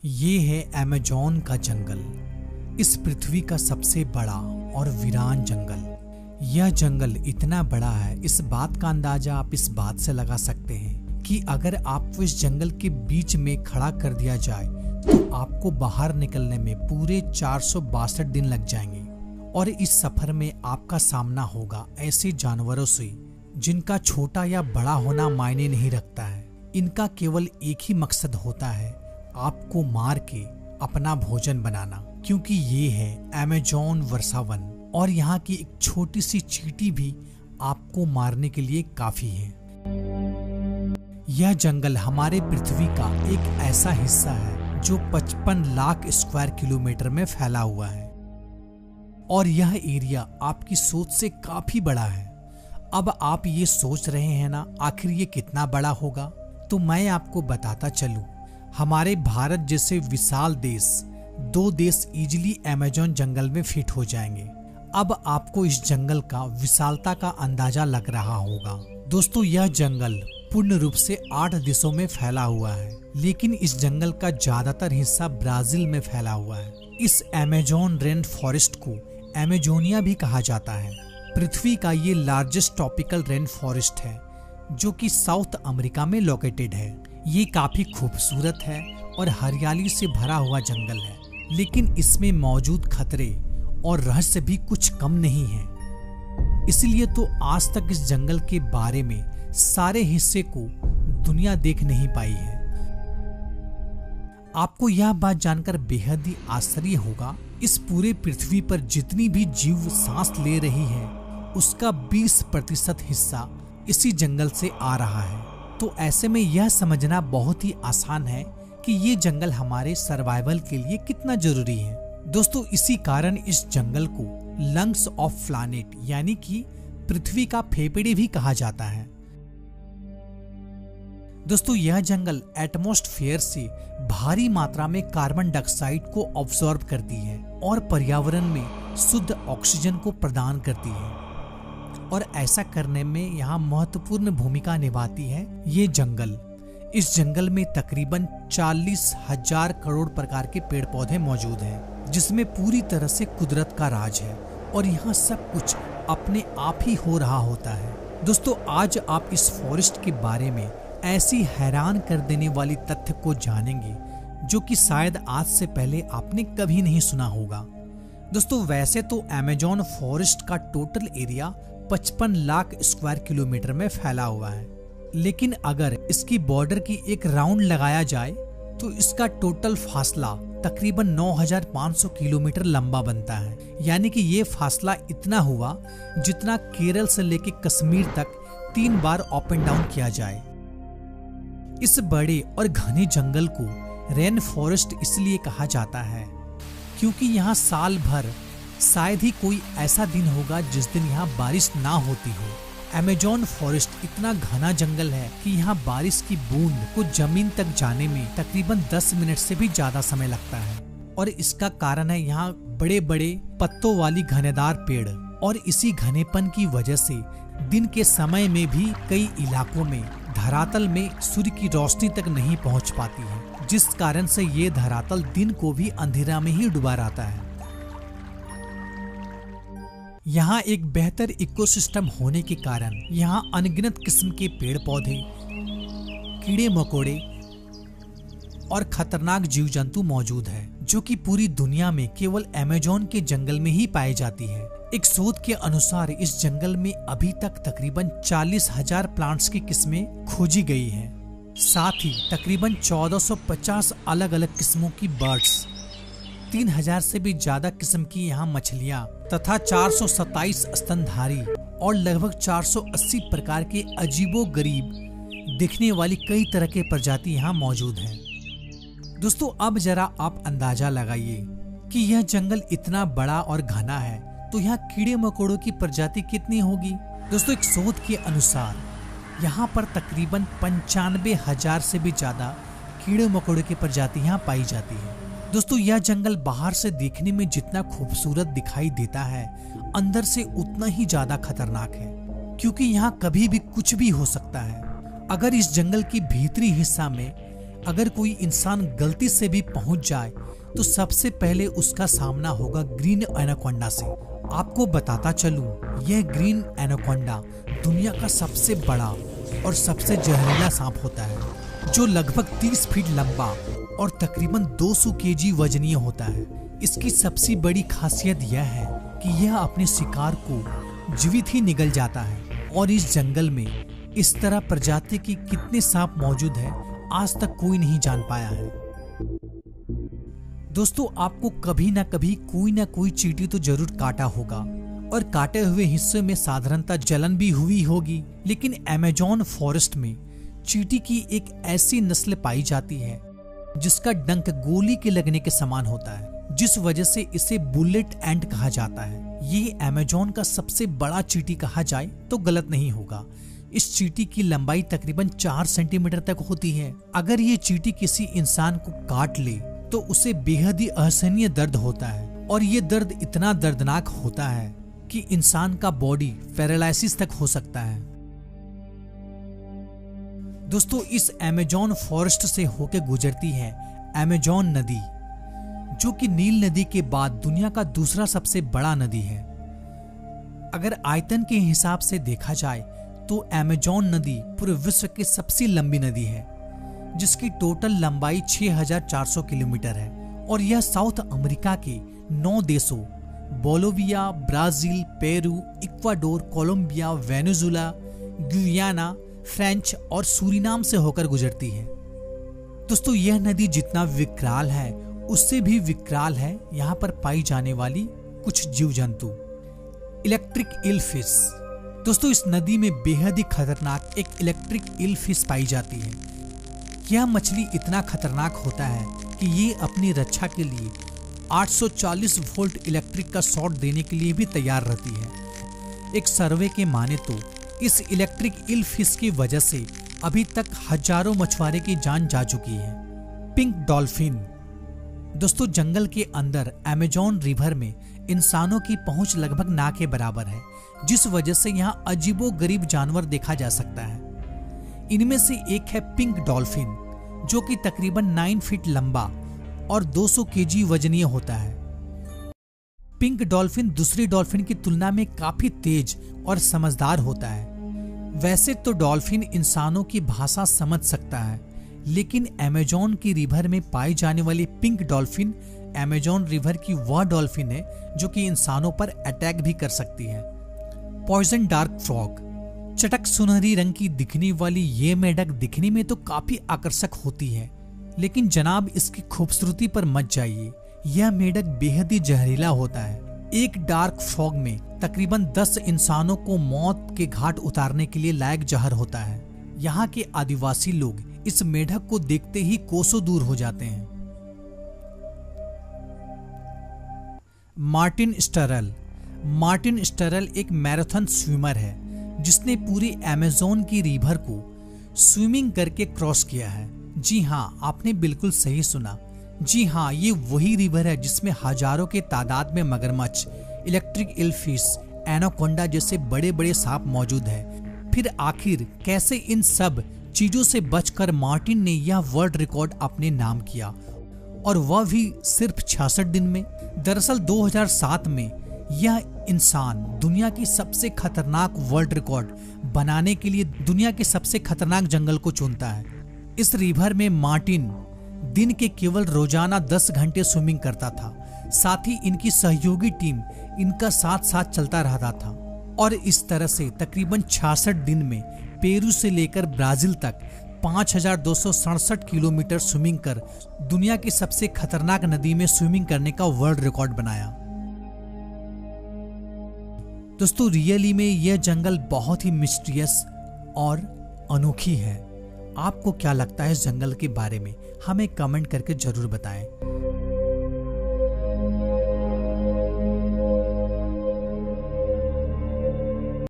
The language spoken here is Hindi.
ये है अमेज़न का जंगल, इस पृथ्वी का सबसे बड़ा और वीरान जंगल। यह जंगल इतना बड़ा है, इस बात का अंदाजा आप इस बात से लगा सकते हैं कि अगर आपको इस जंगल के बीच में खड़ा कर दिया जाए तो आपको बाहर निकलने में पूरे 462 दिन लग जाएंगे। और इस सफर में आपका सामना होगा ऐसे जानवरों से जिनका छोटा या बड़ा होना मायने नहीं रखता है। इनका केवल एक ही मकसद होता है, आपको मार के अपना भोजन बनाना, क्योंकि ये है अमेज़न वर्षावन और यहाँ की एक छोटी सी चींटी भी आपको मारने के लिए काफी है। यह जंगल हमारे पृथ्वी का एक ऐसा हिस्सा है जो 55 लाख स्क्वायर किलोमीटर में फैला हुआ है और यह एरिया आपकी सोच से काफी बड़ा है। अब आप ये सोच रहे हैं ना, आखिर ये कितना बड़ा होगा? तो मैं आपको बताता चलूं, हमारे भारत जैसे विशाल देश, 2 देश इजीली अमेज़न जंगल में फिट हो जाएंगे। अब आपको इस जंगल का विशालता का अंदाजा लग रहा होगा। दोस्तों, यह जंगल पूर्ण रूप से 8 देशों में फैला हुआ है, लेकिन इस जंगल का ज्यादातर हिस्सा ब्राजील में फैला हुआ है। इस अमेज़न रेन फॉरेस्ट को अमेजोनिया भी कहा जाता है। पृथ्वी का ये लार्जेस्ट ट्रॉपिकल रेन फॉरेस्ट है जो कि साउथ अमेरिका में लोकेटेड है। ये काफी खूबसूरत है और हरियाली से भरा हुआ जंगल है, लेकिन इसमें मौजूद खतरे और रहस्य भी कुछ कम नहीं है। इसलिए तो आज तक इस जंगल के बारे में सारे हिस्से को दुनिया देख नहीं पाई है। आपको यह बात जानकर बेहद ही आश्चर्य होगा, इस पूरे पृथ्वी पर जितनी भी जीव सांस ले रही है उसका 20% हिस्सा इसी जंगल से आ रहा है। तो ऐसे में यह समझना बहुत ही आसान है कि ये जंगल हमारे सर्वाइवल के लिए कितना जरूरी है। दोस्तों, इसी कारण इस जंगल को लंग्स ऑफ प्लैनेट यानी कि पृथ्वी का फेफड़े भी कहा जाता है। दोस्तों, यह जंगल एटमॉस्फेयर से भारी मात्रा में कार्बन डाइऑक्साइड को ऑब्जॉर्ब करती है और पर्यावरण में शुद्ध ऑक्सीजन को प्रदान करती है, और ऐसा करने में यहाँ महत्वपूर्ण भूमिका निभाती है ये जंगल। इस जंगल में तकरीबन 40,000 करोड़ प्रकार के पेड़ पौधे मौजूद हैं, जिसमें पूरी तरह से कुदरत का राज है और यहाँ सब कुछ अपने आप ही हो रहा होता है। दोस्तों, आज आप इस फॉरेस्ट के बारे में ऐसी हैरान कर देने वाली तथ्य को जानेंगे जो कि शायद आज से पहले आपने कभी नहीं सुना होगा। दोस्तों, वैसे तो अमेज़न फॉरेस्ट का total area 55 lakh square kilometre में फैला हुआ है, लेकिन अगर इसकी बॉर्डर की एक राउंड लगाया जाए तो इसका टोटल फासला तकरीबन 9,500 किलोमीटर लंबा बनता है। यानी कि ये फासला इतना हुआ जितना केरल से लेकर कश्मीर तक 3 बार अप एंड डाउन किया जाए। इस बड़े और घने जंगल को रेन फॉरेस्ट इसलिए कहा जाता है क्योंकि यहाँ साल भर शायद ही कोई ऐसा दिन होगा जिस दिन यहाँ बारिश ना होती हो। अमेज़न फॉरेस्ट इतना घना जंगल है कि यहाँ बारिश की बूंद को जमीन तक जाने में तकरीबन 10 मिनट से भी ज्यादा समय लगता है, और इसका कारण है यहाँ बड़े बड़े पत्तों वाली घनेदार पेड़, और इसी घनेपन की वजह से दिन के समय में भी कई इलाकों में धरातल में सूर्य की रोशनी तक नहीं पहुँच पाती है, जिस कारण से ये धरातल दिन को भी अंधेरा में ही डुबा रहता है। यहाँ एक बेहतर इकोसिस्टम होने के कारण यहाँ अनगिनत किस्म के पेड़ पौधे, कीड़े मकोड़े और खतरनाक जीव जंतु मौजूद है, जो कि पूरी दुनिया में केवल अमेज़न के जंगल में ही पाए जाती है। एक शोध के अनुसार इस जंगल में अभी तक तकरीबन 40,000 प्लांट्स की किस्में खोजी गई हैं। साथ ही तकरीबन 1450 अलग अलग किस्मों की बर्ड्स, 3,000 से भी ज्यादा किस्म की यहाँ मछलियाँ तथा 427 स्तनधारी और लगभग 480 प्रकार के अजीबो गरीब दिखने वाली कई तरह के प्रजाति यहाँ मौजूद हैं। दोस्तों, अब जरा आप अंदाजा लगाइए कि यह जंगल इतना बड़ा और घना है तो यहाँ कीड़े मकोड़ों की प्रजाति कितनी होगी। दोस्तों, एक शोध के अनुसार यहाँ पर तकरीबन 95,000 से भी ज्यादा कीड़े मकोड़े की प्रजाति यहाँ पाई जाती है। दोस्तों, यह जंगल बाहर से देखने में जितना खूबसूरत दिखाई देता है, अंदर से उतना ही ज्यादा खतरनाक है, क्योंकि यहाँ कभी भी कुछ भी हो सकता है। अगर इस जंगल की भीतरी हिस्सा में अगर कोई इंसान गलती से भी पहुंच जाए तो सबसे पहले उसका सामना होगा ग्रीन एनाकोंडा से। आपको बताता चलूं, यह ग्रीन एनाकोंडा दुनिया का सबसे बड़ा और सबसे जहरीला सांप होता है, जो लगभग 30 फीट लंबा और तकरीबन 200 केजी वजनीय होता है। इसकी सबसे बड़ी खासियत यह है कि यह अपने शिकार को जीवित ही निगल जाता है और इस जंगल में इस तरह प्रजाति की कितने सांप मौजूद है आज तक कोई नहीं जान पाया है। दोस्तों, आपको कभी ना कोई चींटी तो जरूर काटा होगा और काटे हुए हिस्से में साधारणतः जलन भी हुई होगी, लेकिन अमेज़न फॉरेस्ट में चींटी की एक ऐसी नस्ल पाई जाती है जिसका डंक गोली के लगने के समान होता है, जिस वजह से इसे बुलेट एंट कहा जाता है। ये अमेज़न का सबसे बड़ा चींटी कहा जाए तो गलत नहीं होगा। इस चींटी की लंबाई तकरीबन 4 सेंटीमीटर तक होती है। अगर ये चींटी किसी इंसान को काट ले तो उसे बेहद ही असहनीय दर्द होता है और ये दर्द इतना दर्दनाक होता है कि इंसान का बॉडी पैरालिसिस तक हो सकता है। दोस्तों, इस अमेज़न फॉरेस्ट से होकर गुजरती है अमेज़न नदी, जो कि नील नदी के बाद दुनिया का दूसरा सबसे बड़ा नदी है। अगर आयतन के हिसाब से देखा जाए तो अमेज़न नदी पूरे विश्व की सबसे लंबी नदी है, जिसकी टोटल लंबाई 6400 किलोमीटर है और यह साउथ अमेरिका के 9 देशों Bolivia, Brazil, Peru, Ecuador, Colombia, Venezuela, Guyana, French और सूरीनाम से होकर गुजरती है। दोस्तों, यह नदी जितना विकराल है उससे भी विकराल है यहाँ पर पाई जाने वाली कुछ जीव जंतु। Electric eel fish. दोस्तों, इस नदी में बेहद ही खतरनाक एक इलेक्ट्रिक ईल फिश पाई जाती है। यह मछली इतना खतरनाक होता है कि ये अपनी रक्षा के लिए 840 वोल्ट इलेक्ट्रिक का शॉट देने के लिए भी तैयार रहती है। एक सर्वे के माने तो इस इलेक्ट्रिक ईल फिश की वजह से अभी तक हजारों मछुआरे की जान जा चुकी है। Pink dolphin. दोस्तों, जंगल के अंदर अमेज़न रिवर में इंसानों की पहुंच लगभग ना के बराबर है, जिस वजह से यहाँ अजीबोगरीब जानवर देखा जा सकता है। इनमें से एक है पिंक डॉल्फिन, जो कि तकरीबन 9 फीट लंबा और 200 केजी वजनीय होता है। पिंक डॉल्फिन दूसरी डॉल्फिन की तुलना में काफी तेज और समझदार होता है। वैसे तो डॉल्फिन इंसानों की भाषा समझ सकता है, लेकिन अमेज़न की रिवर में पाई जाने वाली पिंक डॉल्फिन अमेज़न रिवर की वह डॉल्फिन है जो कि इंसानों पर अटैक भी कर सकती है। Poison dart frog. चटक सुनहरी रंग की दिखने वाली ये मेढक दिखने में तो काफी आकर्षक होती है, लेकिन जनाब इसकी खूबसूरती पर मत जाइए। यह मेढक बेहद ही जहरीला होता है। एक डार्क फ्रॉग में तकरीबन 10 इंसानों को मौत के घाट उतारने के लिए लायक जहर होता है। यहाँ के आदिवासी लोग इस मेढक को देखते ही कोसों दूर हो जाते हैं। मार्टिन स्टरल। मार्टिन स्टरल एक मैराथन स्विमर है जिसने पूरी अमेज़न की रिवर को स्विमिंग करके क्रॉस किया है। जी हाँ, आपने बिल्कुल सही सुना। जी हाँ, ये वही रिवर है जिसमें हजारों के तादाद में मगरमच्छ, इलेक्ट्रिक ईल फिश, एनाकोंडा जैसे बड़े बड़े सांप मौजूद है। फिर आखिर कैसे इन सब चीजों से बचकर मार्टिन ने यह वर्ल्ड रिकॉर्ड अपने नाम किया, और वह भी सिर्फ 66 दिन में। दरअसल 2007 में यह इंसान दुनिया की सबसे खतरनाक वर्ल्ड रिकॉर्ड बनाने के लिए दुनिया के सबसे खतरनाक जंगल को चुनता है। इस रिवर में मार्टिन दिन के केवल रोजाना 10 घंटे स्विमिंग करता था। साथ ही इनकी सहयोगी टीम इनका साथ साथ चलता रहता था, और इस तरह से तकरीबन 66 दिन में पेरू से लेकर ब्राजील तक 5267 किलोमीटर स्विमिंग कर दुनिया की सबसे खतरनाक नदी में स्विमिंग करने का वर्ल्ड रिकॉर्ड बनाया। दोस्तों, रियली में यह जंगल बहुत ही मिस्टीरियस और अनोखी है। आपको क्या लगता है इस जंगल के बारे में? हमें कमेंट करके जरूर बताएं।